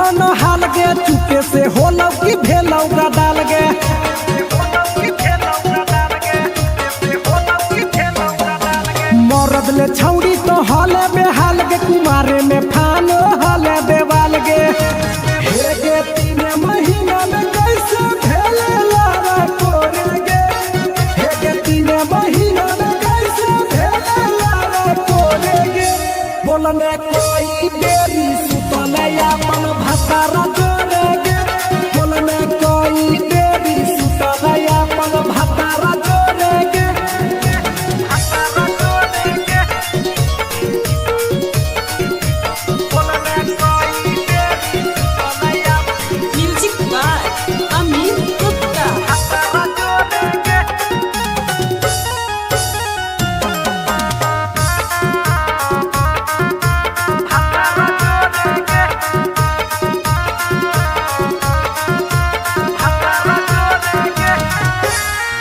कौनो हाल गे चुपे से होलौ की भेलौ गा डाल गे मरद ले छौड़ी तो हले बेहाल गे कुमारे में फान हले देवाल गे हे गे 3 महीना में कैसे भेले लारा कोरे गे हे गे 3 महीना में कैसे भेले लारा कोरे गे बोलने कोई बेरी सुतले अपन भतारा जोरे गे बोलने कोई बेरी सुतले अपन भतारा जोरे गे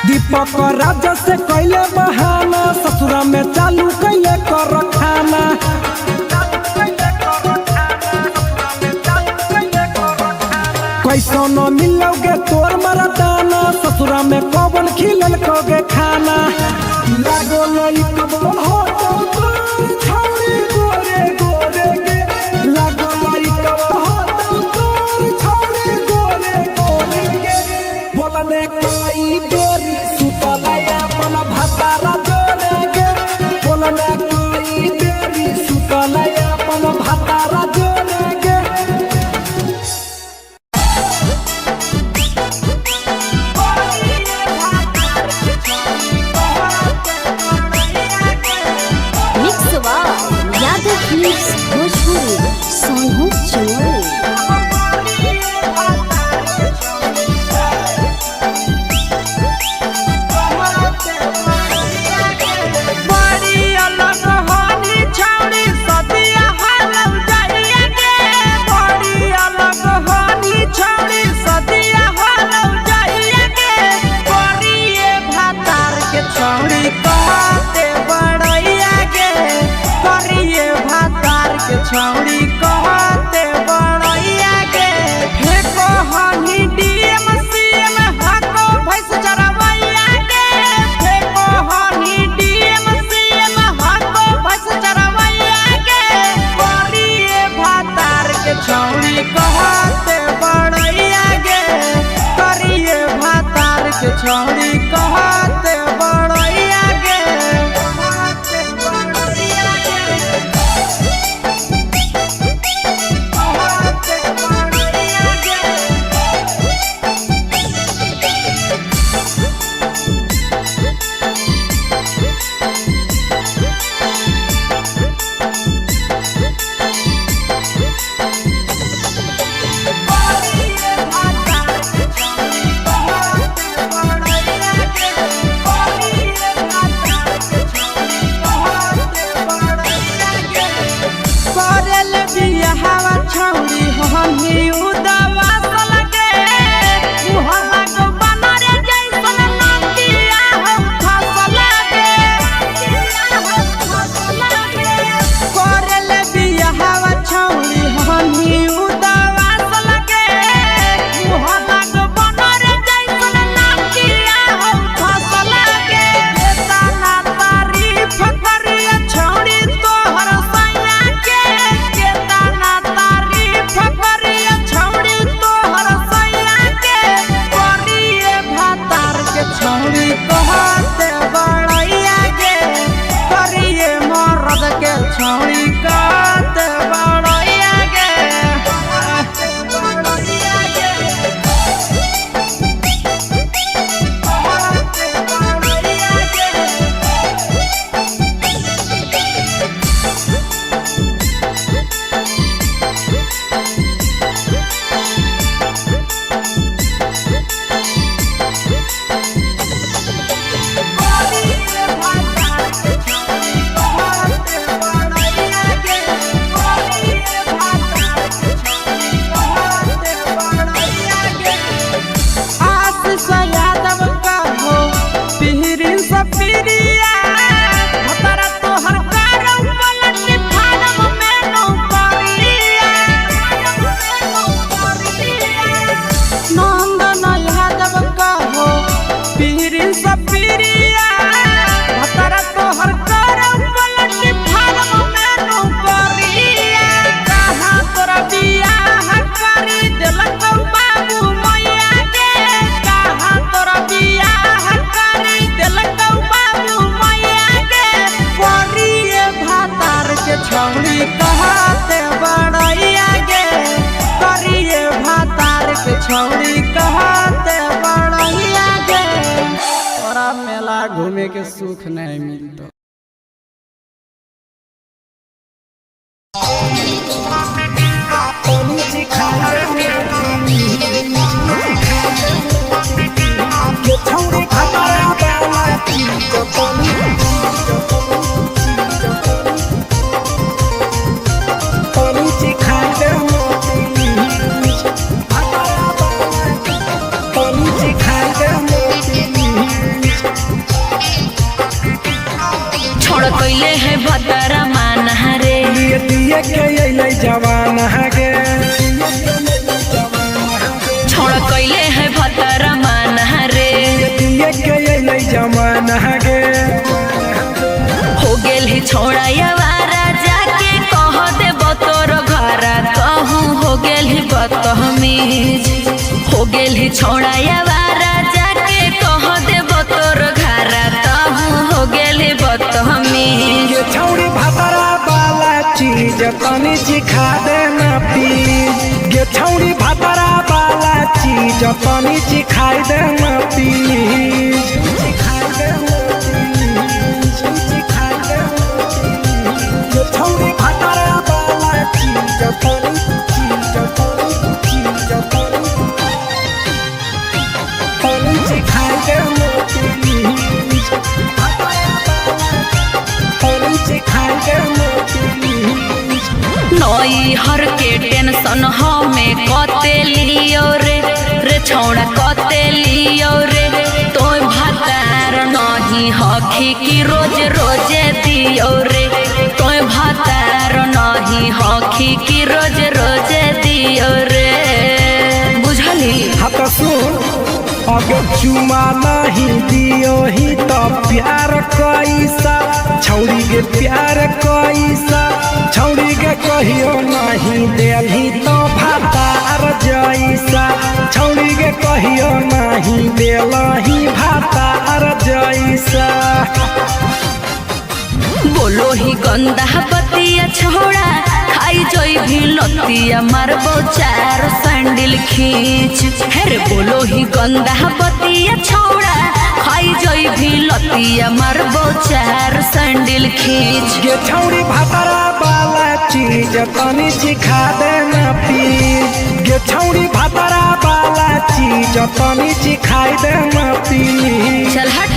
दीपक राजा से कैले बहाना ससुरा में चालू कैले कर खाना कैसो न मिलोगे तोर मरदाना ससुरा में कौन खिलल कोगे खाना लागो लई कब हो तोर छौरी गोरे गोरे गे लागो लई कब हो तोर छौरी गोरे गोरे गे बोलने कोई बेरी सुतले अपन भतारा जोरे गे बोलने कोई बेरी सुतले अपन भतारा जोरे गे भोजपुरी सोनू चोरी छौड़ी कहते बड़ैया के हे कहनी डीएम सीएम हको भैंस चरवैया के हे कहनी डीएम सीएम हको भैंस चरवैया के करिए भातार के छौड़ी कहते बड़ैया के करिए भातार के छौड़ी कहते बड़ैया के छौड़ी आगे के सुख नहीं मिलता। छोड़ कैले है भतरा मान रे दिए के अइले जवान गे छोड़ कैले है भतरा मान रे दिए के अइले जवान गे हो गेल ही छोड़ा यावारा जाके कह दे बतोर घरा कहूँ हो गेल ही बदतमीज हो गेल ही छोड़ा यावारा जाके कह दे बतोर घरा कहूँ हो गेल ही बदतमीज ये छौड़ी भतरा वाला चीज तनी सिखा देना प्लीज ये छौड़ी भतरा वाला चीज तनी सिखाई देना प्लीज सिखाई देना प्लीज सिखाई देना ये छौड़ी भतरा वाला चीज तनी सिखाई देना प्लीज सिखाई देना प्लीज नई हर के टेंशन हमें कते लियो रे छौड़ा कते लियो रे तो भतार नहीं हखी की रोज रोजे दियो रे तो भतार नहीं हखी की रोज रोजे दियो रे बुझली हाथ सुन अगर चुमा नहीं दियो ही तो प्यार कैसा छौड़ी के प्यार कैसा छौड़ी के कहियो नहीं देलही तो भातार जैसा छौड़ी के कहियो नहीं देलही भातार जैसा बोलो ही गंदा बतिया छोड़ा खाई जोई भी लतिया मारबो चार सैंडल खींच हेरे बोलो ही गंदा बतिया छोड़ा खाई जोई भी लतिया मारबो चार सैंडल खींच ये छौड़ी भतरा वाला चीज तनी सिखा देना प्लीज ये छौड़ी भतरा वाला चीज तनी सिखाई देना प्लीज चल हट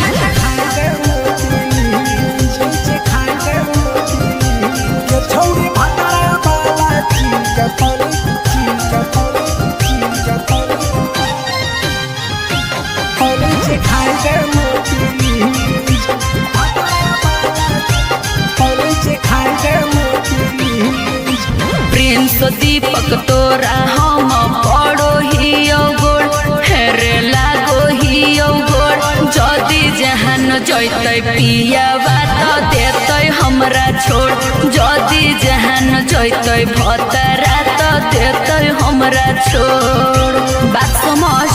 छौड़ी भतरा वाला चीज तनी सिखाई देना प्लीज सिखाई देना प्लीज प्रिंस दीपक तोरा हम पड़ो ही गोड़ हेरे लागो ही गोड़ जदी जहान जैते पिया बात देते हमरा छोड़ जदी जहान जैते भतरा तो देते हमरा छोड़ बात समझ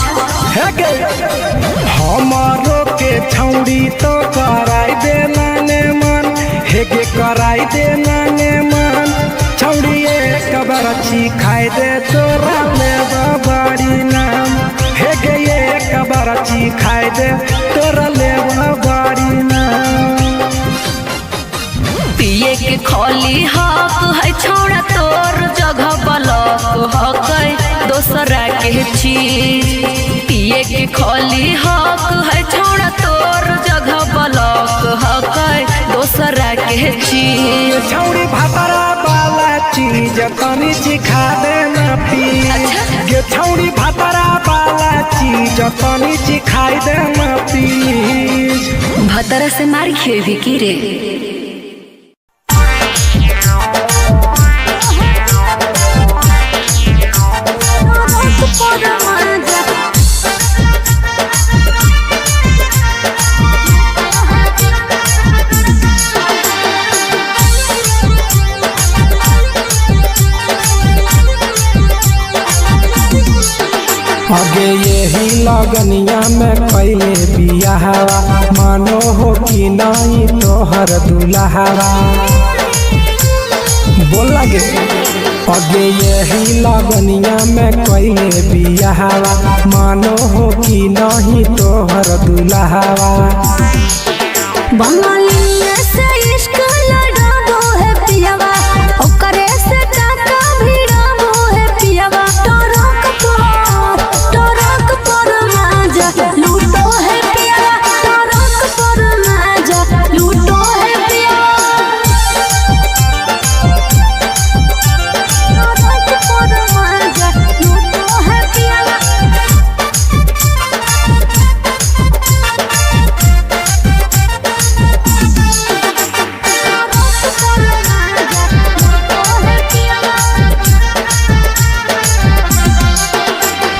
हमारो के छौड़ी तो कराई देना ने मन हेगे कराई देना ने मन छौड़ी एक बार खाई दे तोरा ले बड़ी नाम हेगे एक बार खाई दे तोरा ले बड़ी नाम पिए के खोली हक है छोड़ा तोर जगह बलक हक दोसरा के चीज पिए के खोली हक है छोड़ा तोर जगह बलक हक दोसरा के चीज छौड़ी भतरा वाला चीज तनी सिखा देना प्लीज ये छौड़ी भतरा वाला चीज तनी सिखाई देना प्लीज भतरा से मारी खेवी की रे आगे यही लगनिया में पहले बियाहवा मानो हो कि नहीं तोहर दुल्हवा बोल लगे आगे यही लगनिया में पहले बियाहवा मानो हो कि नहीं तोहर दुल्हवा बंगाली से इश्क लड़ाबो है पियावा, ओकरे से टाका भिड़ाबो है पियावा। टरक पर माजा लूटो है पियावा, टरक पर माजा लूटो है पियावा, टरक पर माजा लूटो है पियावा।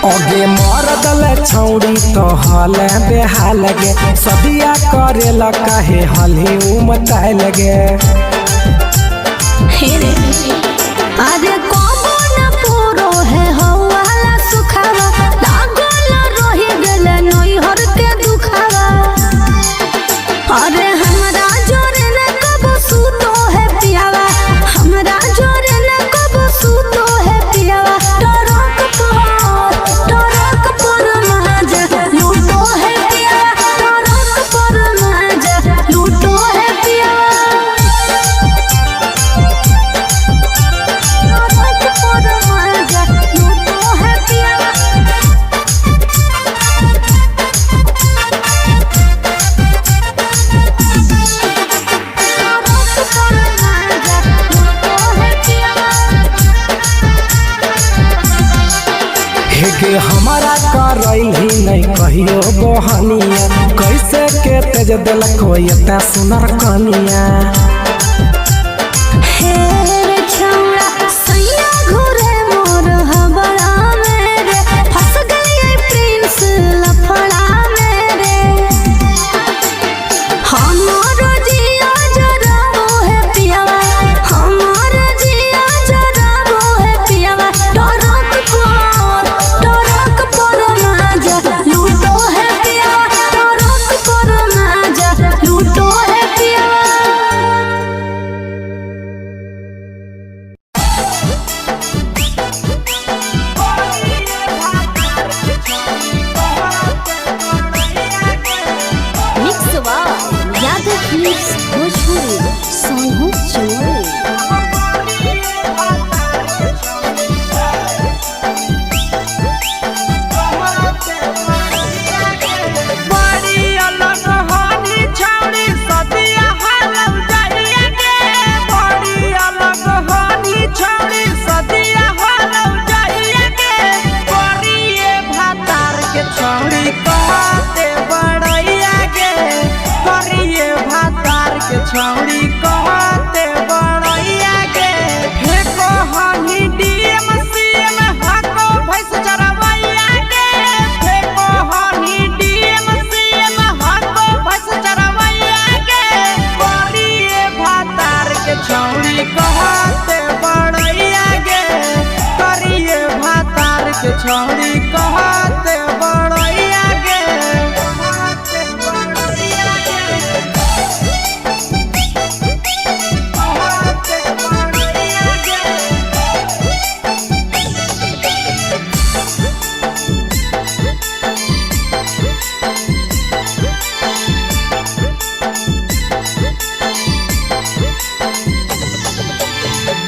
ओगे मर दले छौड़ी तो हले बेहाल लगे, सदिया करेला काहे हली उमताए लगे। अरे कबो न पूरो है हवाला सुखावा, लागल रही गेले नैहर के दुखावा। अरे हमरा जोरे न कबो सूतो है पियावा, हमरा जोरे न कबो सूतो है पियावा। टरक पर माजा लूटो है पियावा, टरक पर माजा लूटो है पियावा, टरक पर माजा लूटो है पियावा। हेगे हमारा करैल ही नहीं कहियो बहनिया, कैसे के तेज दिलक कोई एता सुनर कनिया। हे रे छौड़ा सैया घुरे मोर हबड़ा मेरे, फंस गई प्रिंस लफड़ा मेरे। हमारो जिया जराबो है पियावा, हमारो जिया जराबो है पियावा। टरक पर माजा लूटो है पियावा, टरक पर माजा लूटो है पियावा। मिक्स यादव फिल्म्स भोजपुरी सोनू चौरे। बड़ी अलग हानी छौड़ी सदिया हालौ जाइए गे, बड़ी अलग हानी छौड़ी सदिया हालौ जाइए गे। करिए भातार के छौड़ी कहते बड़ैया गे, करिए भातार के छौड़ी कहते बड़ैया गे। फेको हनी डीएम सीएम हाको भैंस चरवैया गे, फेको हनी डीएम सीएम हाको भैंस चरवैया गे। करिए भातार के छौड़ी कहते बड़ैया गे, करिए भातार के छौड़ी कहते बड़ैया गे, कहते बड़ैया गे, कहते बड़ैया गे।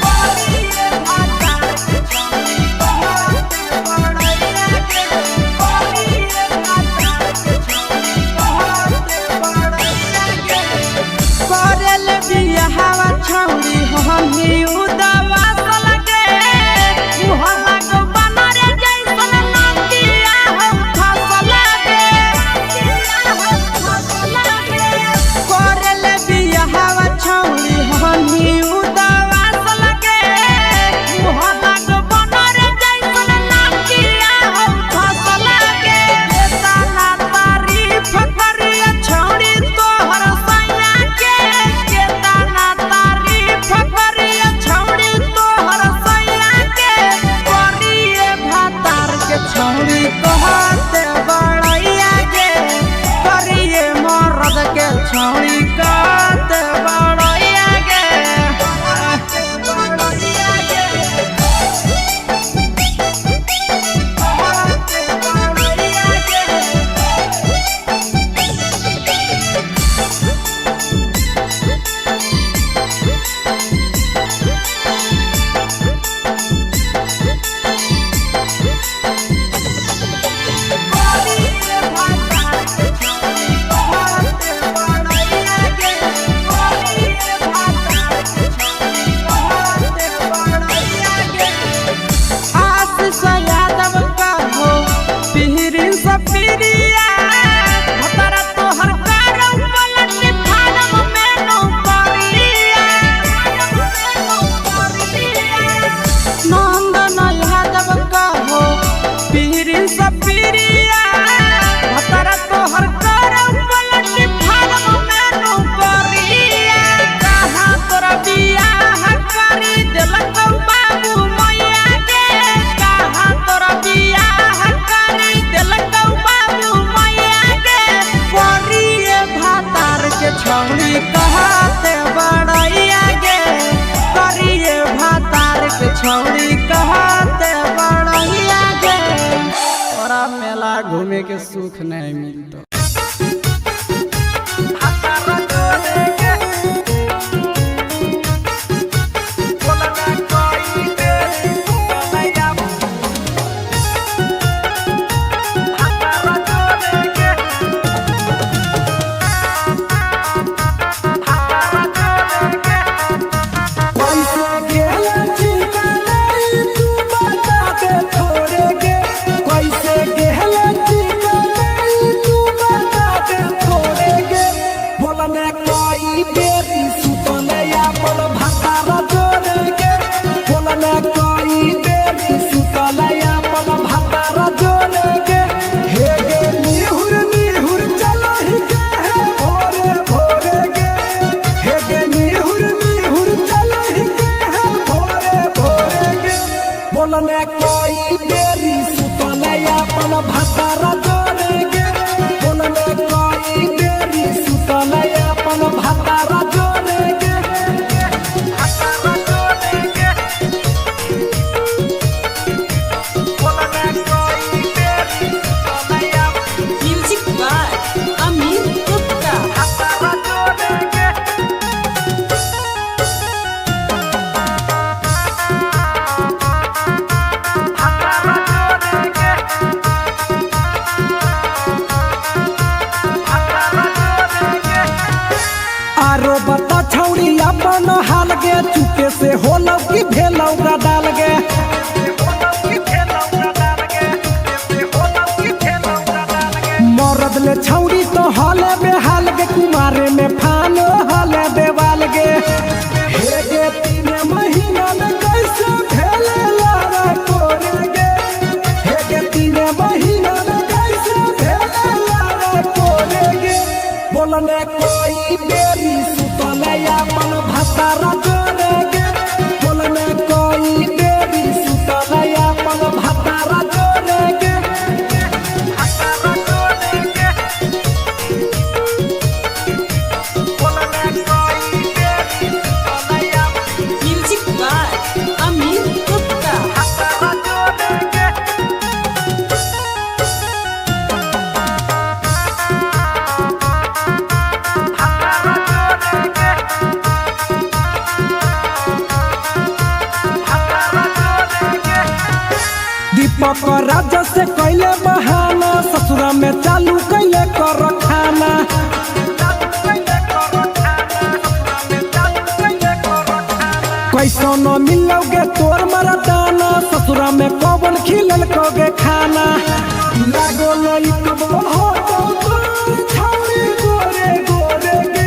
करिए भातार के छौड़ी कहते बड़ैया कौ बाबू मैया के कहाँ तोरा बियाह करी दिल कौ बाबू मैया के करिए भातार के छौड़ी कहते बड़ैया गे करिए भातार के छौड़ी कहते बड़ैया गे तोरा मेला घूमे के सुख नहीं मिलता। बोलने कोई देरी सुतले अपन भतारा जोड़ेगे बोलने कोई देरी सुतले अपन भतारा जोड़ेगे भतारा जोड़ेगे बोलने कोई देरी सुतले म्यूजिक बाय अमीर गुप्ता भतारा जोड़ेगे आरो बता छौड़ी अपन हाल गे चुके से होलौ की भेलौ का डाल गे मरद ले छौड़ी तो हाले बेहाल गे कुमारे में फानो हाले देवाल गे हे गे 3 महीना में कैसे भेले लारा कोरे गे हे गे 3 महीना में कैसे भेले लारा कोरे गे बोलने कोई देरी सुतले अपन भतारा जोड़ेगे बोलने कोई देरी सुतले अपन भतारा जोड़ेगे भतारा जोड़ेगे बोलने कोई देरी सुतले म्यूजिक बाय अमीर गुप्ता भतारा जोड़ेगे दीपक राजा से कैले बहाना ससुरा में चालू कैले कर खाना कैसो न मिलोगे तोर मरदाना ससुरा में कौन खिलल कोगे खाना लागो लई कबो हो तो तोर छौरी गोरे गोरे गे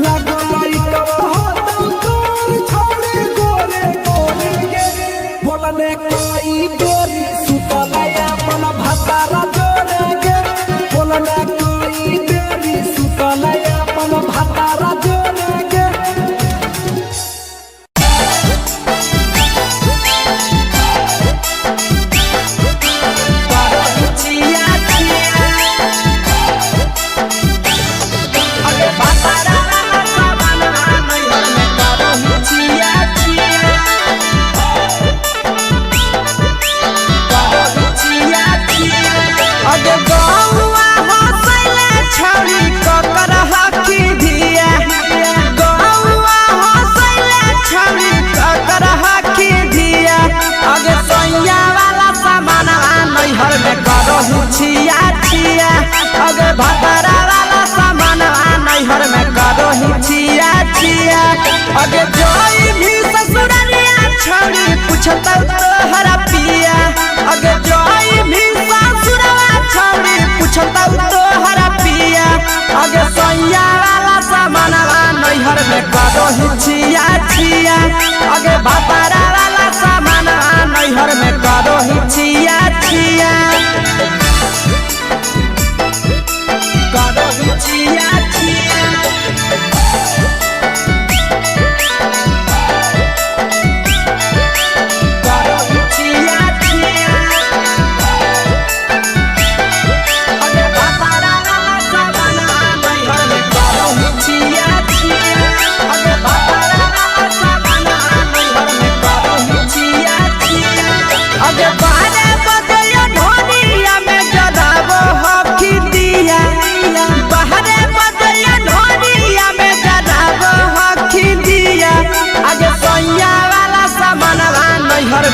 लागो लई कबो हो तो तोर छौरी गोरे गोरे गे बोलने कोई देरी सुतले अपन भतारा जोड़ेगे बोलने कोई देरी सुतले अपन भतारा जोड़ेगे भतारा वाला सामान नैहर में करो ही छिया छिया अगे जोई भी ससुरालिया छौड़ी पूछता तोहरा पिया अगे जोई भी ससुरवा छौड़ी पूछता तोहरा पिया अगे सैया वाला सामान नैहर में करो ही छिया छिया अगे भतारा वाला सामान नैहर में करो ही छिया छिया छिया छिया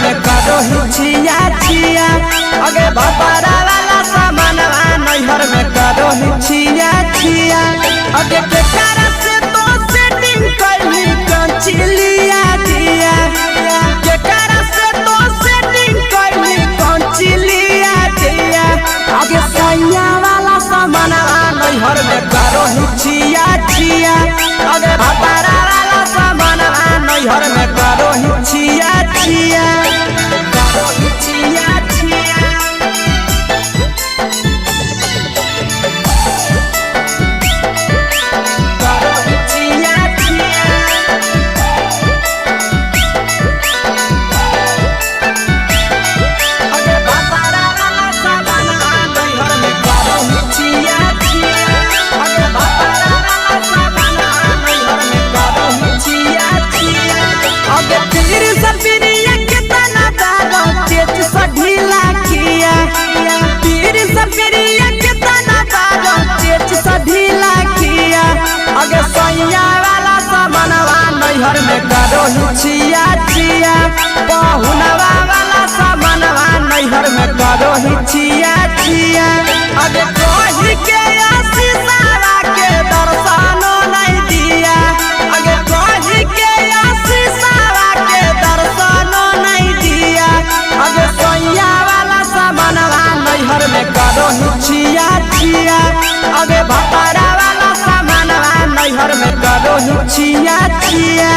में करो ही छिया छिया अगे भतारा वाला सामानवा नैहर में करो ही छिया छिया अगे के कारण से तो सेटिंग करनी कंचिलिया दिया के कारण से तो सेटिंग करनी कंचिलिया दिया अगे सैया वाला सामानवा नैहर में करो ही छिया छिया अगे भतारा वाला सामानवा नैहर में करो ही छिया छिया करो ही छिया छिया करो ही छिया छिया अगे भतारा वाला सामानवा नैहर में करो ही छिया छिया अगे भतारा वाला सामानवा नैहर में करो ही छिया छिया अगे तीर सपिरिया कितना दारो चेच सढीला किया तीर सपिरिया कितना दारो चेच सढीला किया अगे सैया वाला सामानवा नैहर में करो ही छिया छिया पहुनवा वाला सामानवा नैहर में करो ही छिया छिया अगे कोही के आशीषवा के दर्शनो नहीं दिया अगे कोही के आशीषवा के दर्शनो नहीं दिया अगे सैया वाला सामानवा नैहर में करो ही छिया छिया अगे भतारा वाला सामानवा नैहर में करो ही छिया छिया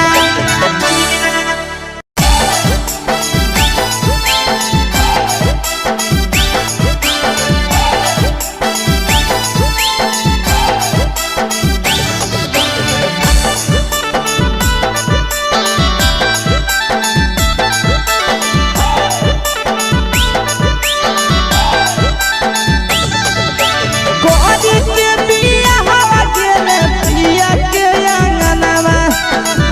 कोरी के बिया हवा गेले पिया के अंगनवा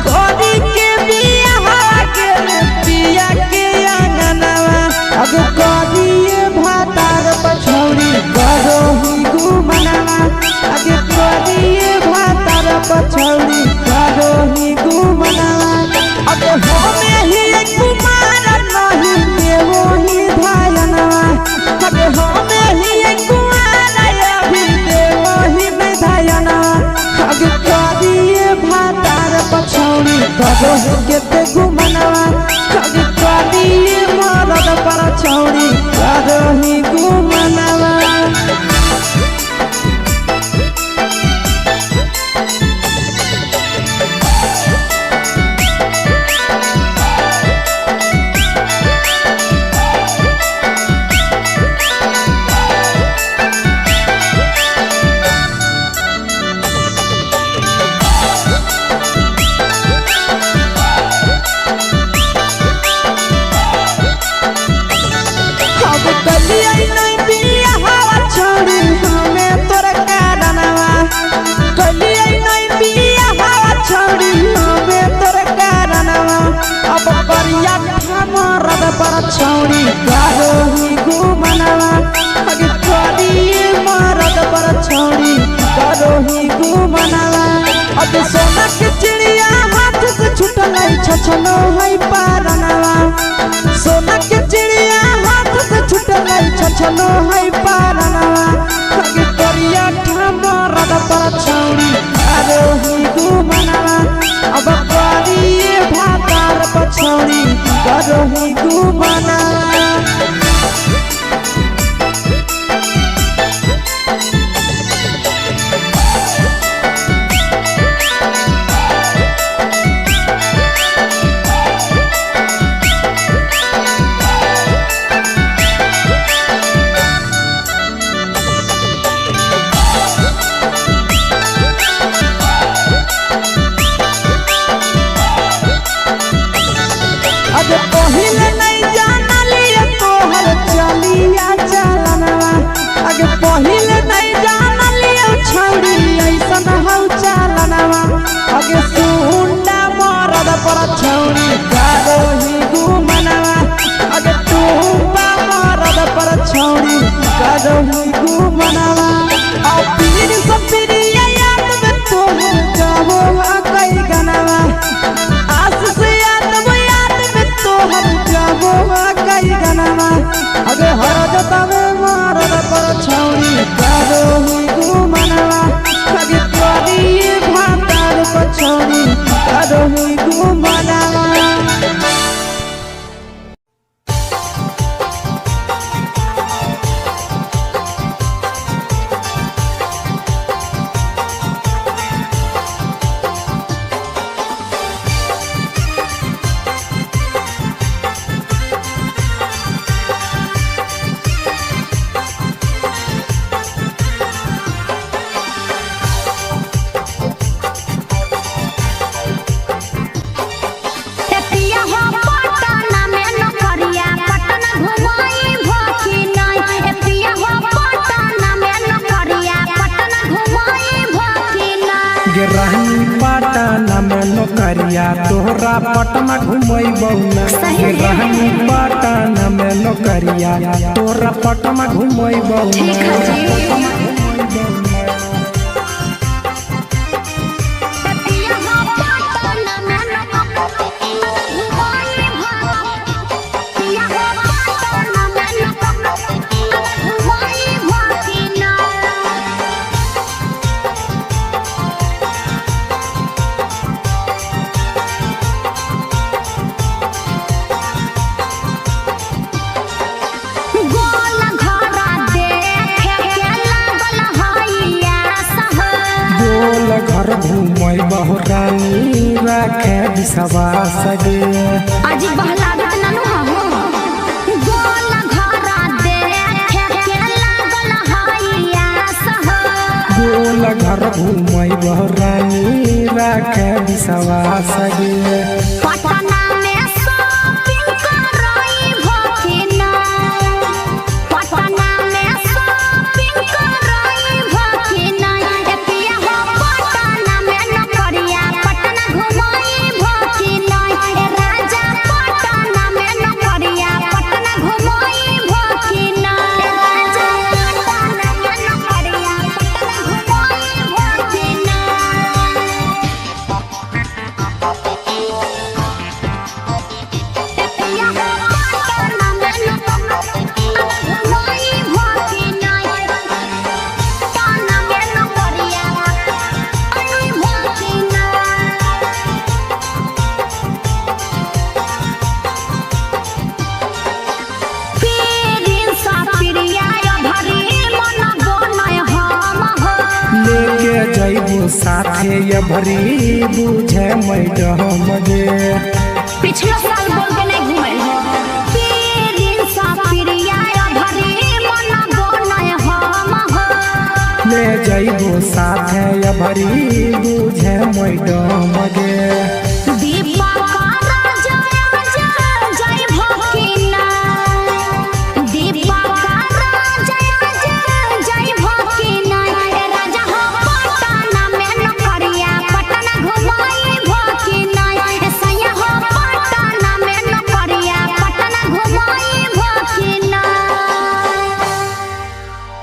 कोरी के बिया हवा गेले पिया के अंगनवा अब कोरिए भातार पछौरी करो ही घुमनवा अब कोरिए भातार पछौरी करो ही घुमनवा अब होमे ही कुमार नहीं देवो ही धायनवा अब होमे ही कुमार अभी देवो ही विधायना अब करिए भातार पछौरी करो ही केते घुमनवा अब करिए मरद पर छौरी करो ही घुमनवा अब कलिया नहीं बिया हवा छोड़ी हमें तोर कारणवा कलिया नहीं बिया हवा छोड़ी हमें तोर कारणवा अब करिया मरद पर छौड़ी करो ही घुमनवा अगे करिए मरद पर छौड़ी करो ही घुमनवा अब सोना के चिड़िया हाथ से छूटल छछनो है पारनवा सोना के चिड़िया हाथ से छूटल छछनो है पारनवा अगे करिया मरद पर छौड़ी करो ही घुमनवा अब करिए भातार पछौड़ी करो ही घुमनवा अगे पहिले नहीं जानलिए तोहर चलिया चलनवा अगे पहिले नहीं जानलिए छौड़ी ऐसन हौ चलनवा अगे सुंडा मरद पर छौड़ी करो ही घुमनवा अगे टूपा मरद पर छौड़ी करो ही घुमनवा और पीर सब पीरिया याद में तोहर गावो कई गनवा आस से याद में तोहर गावो नौकरिया तोहरा पटना घुमैबौ ना सही है। रहनी पटना में नौकरिया तोहरा पटना घुमैबौ ठीक है जी। घर घूमै बहुरानी राखे विश्वास गे आज बहलागत ननु हो गोल घरा देखे के लागल हइया सह गोल घर घूमै बहुरानी राखे विश्वास गे पटना में शॉपिंग करई भकिना पटना में शॉपिंग करई भकिना एपिया हो पटना में नौकरिया पटना घुमई भकिना ए राजा पटना में नौकरिया पटना घुमई भकिना ए राजा पटना में नौकरिया पटना घुमई लेके जइबो साथे ये भरी बुझे मैडम गे पिछला साल बोल के नहीं घुमल हो पीरिन सा पिरिया भरी मन बनय हम हो ले जइबो साथे ये भरी बुझे मैडम